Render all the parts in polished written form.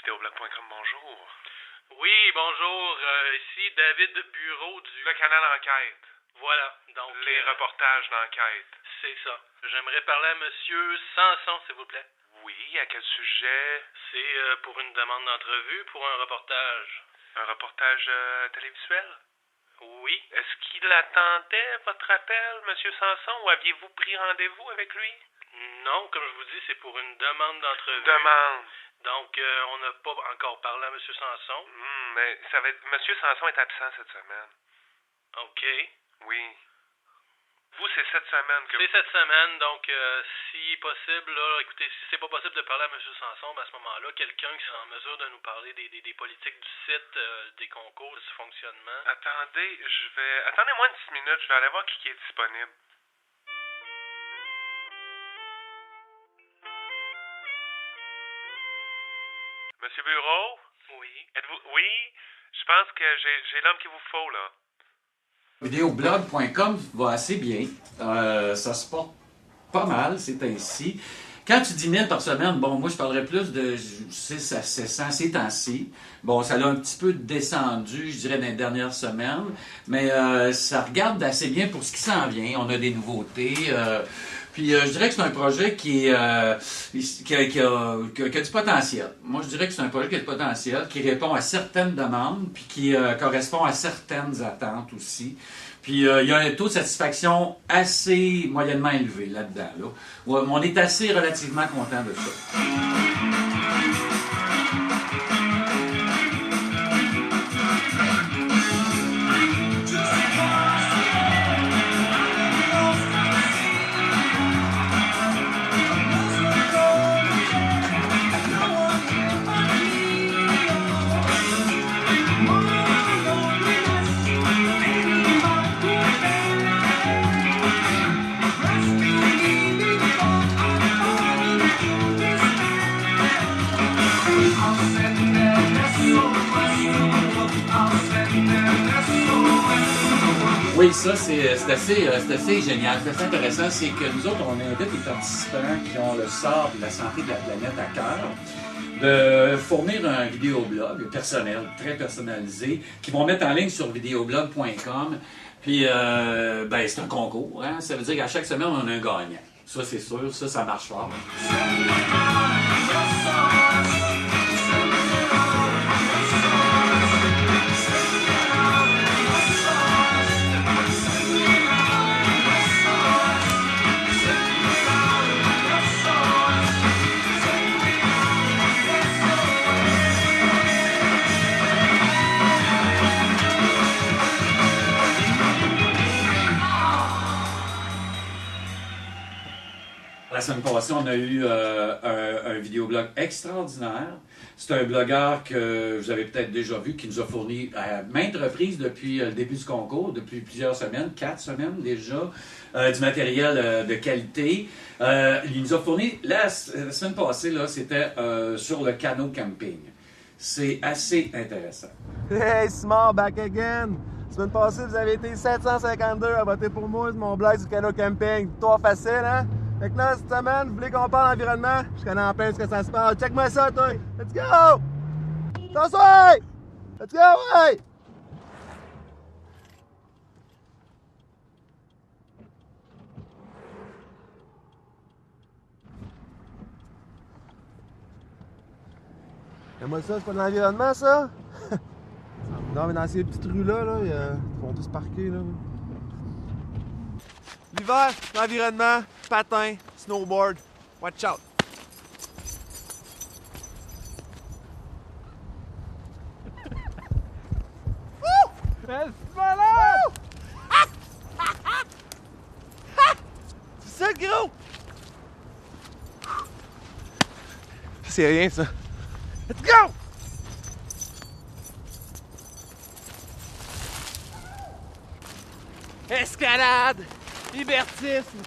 Vidéoblog.com, bonjour. Oui, bonjour. Ici David Bureau du... Le canal Enquête. Voilà, donc... Les reportages d'enquête. C'est ça. J'aimerais parler à Monsieur Sanson, s'il vous plaît. Oui, à quel sujet? C'est pour une demande d'entrevue, pour un reportage. Un reportage télévisuel? Oui. Est-ce qu'il attendait votre appel, Monsieur Sanson, ou aviez-vous pris rendez-vous avec lui? Non, comme je vous dis, c'est pour une demande d'entrevue. Demande. Donc, on n'a pas encore parlé à Monsieur Sanson. Mais ça va être... Monsieur Sanson est absent cette semaine. OK. Oui. Vous, c'est cette semaine que... C'est cette semaine, donc si possible, là, écoutez, si c'est pas possible de parler à M. Sanson, ben à ce moment-là, quelqu'un qui sera en mesure de nous parler des politiques du site, des concours, du fonctionnement. Attendez-moi une petite minute, je vais aller voir qui est disponible. Monsieur Bureau? Oui. Êtes-vous... Oui? Je pense que j'ai l'homme qu'il vous faut, là. Vidéoblog.com va assez bien. Ça se porte pas mal, c'est ainsi. Quand tu dis 1000 par semaine, bon, moi je parlerais plus de 600 ces temps-ci. Bon, ça l'a un petit peu descendu, je dirais, dans les dernières semaines, mais ça regarde assez bien pour ce qui s'en vient. On a des nouveautés. Puis je dirais que c'est un projet qui a du potentiel. Moi, je dirais que c'est un projet qui a du potentiel, qui répond à certaines demandes, puis qui correspond à certaines attentes aussi. Puis il y a un taux de satisfaction assez moyennement élevé là-dedans. Là. On est assez relativement content de ça. Oui, ça, c'est assez génial, c'est assez intéressant. C'est que nous autres, on invite les participants qui ont le sort et la santé de la planète à cœur de fournir un vidéoblog personnel, très personnalisé, qu'ils vont mettre en ligne sur vidéoblog.com. Puis, c'est un concours. Hein? Ça veut dire qu'à chaque semaine, on a un gagnant. Ça, c'est sûr. Ça marche fort. La semaine passée, on a eu un vidéoblog extraordinaire. C'est un blogueur que vous avez peut-être déjà vu, qui nous a fourni à maintes reprises depuis le début du concours, depuis plusieurs semaines, 4 semaines déjà, du matériel de qualité. Il nous a fourni, la semaine passée, là, c'était sur le canot camping. C'est assez intéressant. Hey, Simon, back again! La semaine passée, vous avez été 752 à voter pour moi sur mon blog du canot camping. Toi, facile, hein? Fait que là, cette semaine, vous voulez qu'on parle d'environnement? Je connais en plein ce que ça se passe. Check-moi ça, toi! Let's go! Attention! Let's go, ouais! Et moi, ça, c'est pas de l'environnement, ça? Non, mais dans ces petites rues-là, ils vont tous parquer, là. L'hiver, l'environnement, patin, snowboard. Watch out! C'est malade! C'est ça, gros! C'est rien, ça. Let's go! Escalade! Libertisme!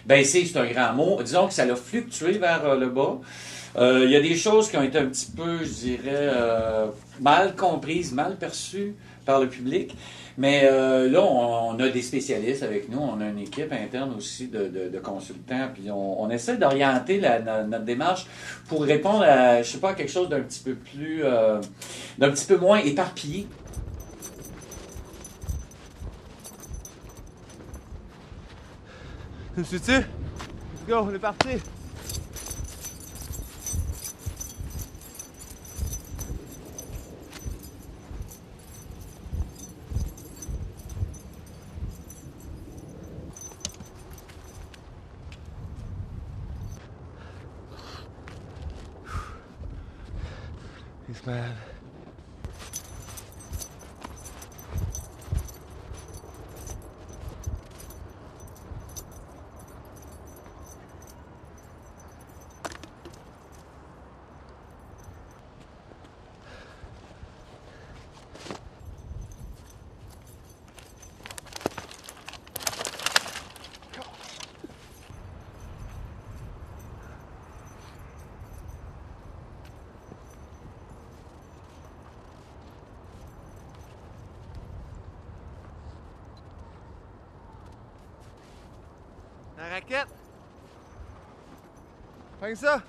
baisser, c'est un grand mot. Disons que ça l'a fluctué vers le bas. Il y a des choses qui ont été un petit peu, je dirais, mal comprises, mal perçues par le public. Mais là, on a des spécialistes avec nous, on a une équipe interne aussi de consultants, puis on essaie d'orienter notre démarche pour répondre à, je sais pas, quelque chose d'un petit peu plus, d'un petit peu moins éparpillé. Me suis-tu? Let's go, on est parti! He's mad. La raquette! Fais ça!